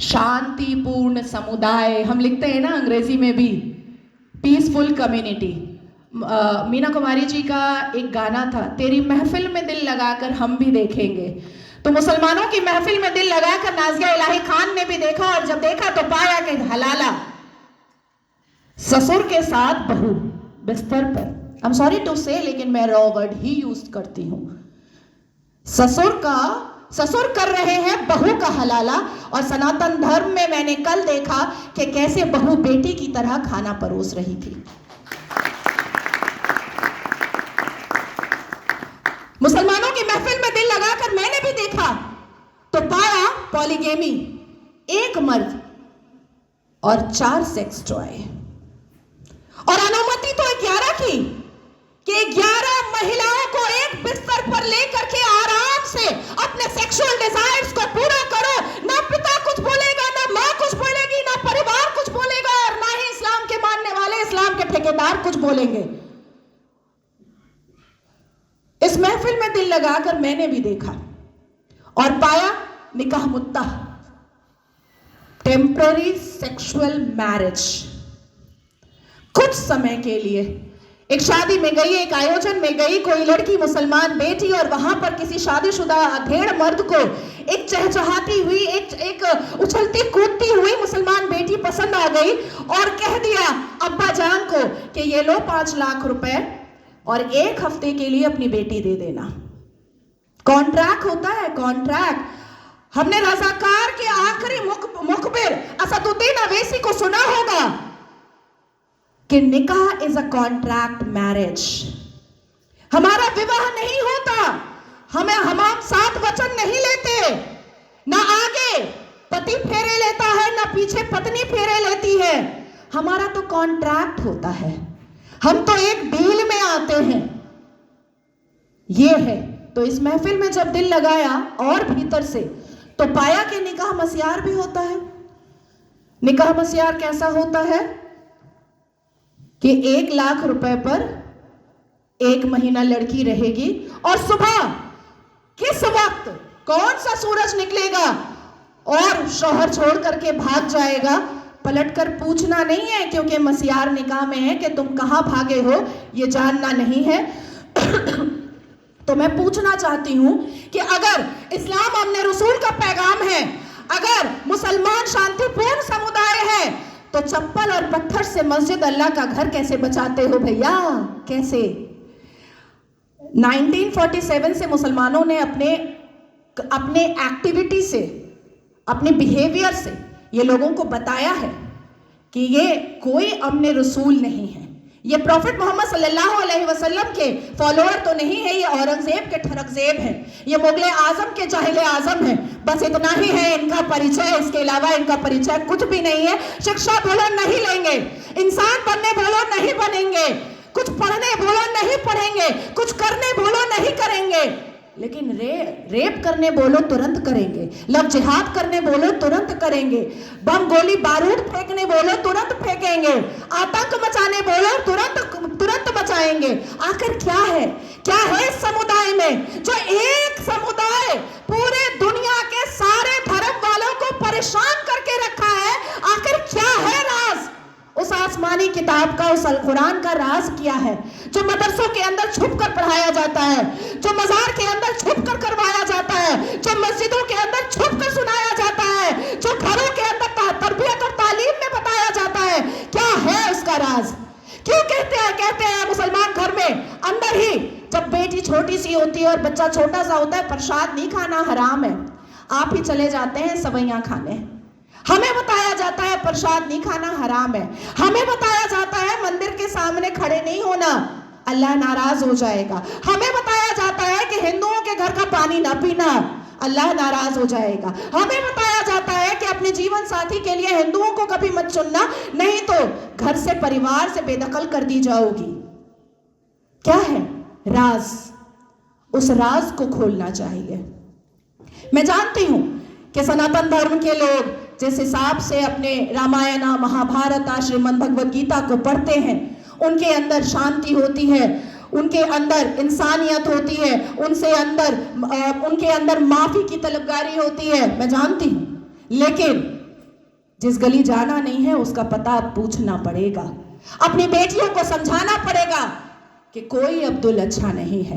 शांतिपूर्ण समुदाय, हम लिखते हैं ना अंग्रेजी में भी, पीसफुल कम्युनिटी। मीना कुमारी जी का एक गाना था, तेरी महफिल में दिल लगाकर हम भी देखेंगे। तो मुसलमानों की महफिल में दिल लगाकर नाज़िया इलाही खान ने भी देखा, और जब देखा तो पाया कि हलाला ससुर के साथ बहू बिस्तर पर, आई एम सॉरी टू से, लेकिन मैं रॉ वर्ड ही यूज करती हूं। ससुर कर रहे हैं बहू का हलाला। और सनातन धर्म में मैंने कल देखा कि कैसे बहू बेटी की तरह खाना परोस रही थी। मुसलमानों की महफिल में दिल लगाकर मैंने भी देखा तो पाया पॉलीगेमी, एक मर्द और 4 सेक्स टॉय। और अनुमति तो 11 की, कि 11 महिलाओं को एक बिस्तर पर लेकर के आराम से अपने सेक्सुअल डिजायर्स को पूरा करो। ना पिता कुछ बोलेगा, ना मां कुछ बोलेगी, ना परिवार कुछ बोलेगा, और ना ही इस्लाम के मानने वाले, इस्लाम के ठेकेदार कुछ बोलेंगे। इस महफिल में दिल लगाकर मैंने भी देखा और पाया निकाह मुत्ता, टेम्पररी सेक्सुअल मैरिज। कुछ समय के लिए एक शादी में गई, एक आयोजन में गई, कोई लड़की मुसलमान बेटी, और वहां पर किसी शादीशुदा अधेड़ मर्द को एक चहचहाती हुई, एक उछलती कूदती हुई मुसलमान बेटी पसंद आ गई और कह दिया अब्बा जान को कि ये लो 5 लाख रुपए और 1 हफ्ते के लिए अपनी बेटी दे देना। कॉन्ट्रैक्ट होता है, कॉन्ट्रैक्ट। हमने रज़ाकार के आखिरी मुखबिर असदुद्दीन अवैसी को सुना होगा कि निकाह इज अ कॉन्ट्रैक्ट मैरिज। हमारा विवाह नहीं होता, हम 7 वचन नहीं लेते, ना आगे पति फेरे लेता है, ना पीछे पत्नी फेरे लेती है। हमारा तो कॉन्ट्रैक्ट होता है, हम तो एक डील में आते हैं। ये है। तो इस महफिल में जब दिल लगाया और भीतर से, तो पाया कि निकाह मस्यार भी होता है। निकाह मस्यार कैसा होता है कि 1 लाख रुपए पर 1 महीना लड़की रहेगी, और सुबह किस वक्त कौन सा सूरज निकलेगा और शौहर छोड़ करके भाग जाएगा, पलटकर पूछना नहीं है, क्योंकि मस्यार निकाह में है कि तुम कहां भागे हो ये जानना नहीं है। तो मैं पूछना चाहती हूं कि अगर इस्लाम अपने रसूल का पैगाम है, अगर मुसलमान शांतिपूर्ण समुदाय है, तो चप्पल और पत्थर से मस्जिद अल्लाह का घर कैसे बचाते हो भैया? कैसे? 1947 से मुसलमानों ने अपने एक्टिविटी से, अपने बिहेवियर से ये लोगों को बताया है कि ये कोई अमने रसूल नहीं है, ये प्रॉफिट मोहम्मद सल्लल्लाहु अलैहि वसल्लम के फॉलोअर तो नहीं है, ये औरंगजेब के ठरकजेब हैं, ये मुगले आजम के जाहिले आजम हैं। बस इतना ही है इनका परिचय, इसके अलावा इनका परिचय कुछ भी नहीं है। शिक्षा बोलो नहीं लेंगे, इंसान बनने बोलो नहीं बनेंगे, कुछ पढ़ने बोलो नहीं पढ़ेंगे, कुछ करने बोलो नहीं करेंगे, लेकिन रेप करने बोलो तुरंत करेंगे, लव जिहाद करने बोलो तुरंत करेंगे, बम गोली बारूद फेंकने बोलो तुरंत फेंकेंगे, आतंक मचाने बोलो तुरंत मचाएंगे। आखिर क्या है इस समुदाय में, जो एक समुदाय पूरे दुनिया के सारे धर्म वालों को परेशान करके रखा है? आखिर क्या है राज उस आसमानी किताब का, उस अल कुरान का राज क्या है, जो मदरसों के अंदर छुप कर पढ़ाया जाता है, जो मजार के अंदर छुप कर करवाया जाता है, जो मस्जिदों के अंदर छुप कर सुनाया जाता है, जो घरों के अंदर तरबियत और तालीम में बताया जाता है? क्या है उसका राज? क्यों कहते हैं मुसलमान घर में अंदर ही, जब बेटी छोटी सी होती है और बच्चा छोटा सा होता है, प्रसाद नहीं खाना हराम है, आप ही चले जाते हैं सवैयां खाने। हमें बताया जाता है प्रसाद नहीं खाना हराम है, हमें बताया जाता है मंदिर के सामने खड़े नहीं होना, अल्लाह नाराज हो जाएगा, हमें बताया जाता है कि हिंदुओं के घर का पानी ना पीना, अल्लाह नाराज हो जाएगा, हमें बताया जाता है कि अपने जीवन साथी के लिए हिंदुओं को कभी मत चुनना, नहीं तो घर से, परिवार से बेदखल कर दी जाओगी। क्या है राज? उस राज को खोलना चाहिए। मैं जानती हूं कि सनातन धर्म के लोग जिस हिसाब से अपने रामायण, महाभारत, श्रीमद् भगवद गीता को पढ़ते हैं, उनके अंदर शांति होती है, उनके अंदर इंसानियत होती है, उनके अंदर माफी की तलबगारी होती है, मैं जानती हूं। लेकिन जिस गली जाना नहीं है उसका पता अब पूछना पड़ेगा। अपनी बेटियों को समझाना पड़ेगा कि कोई अब्दुल अच्छा नहीं है।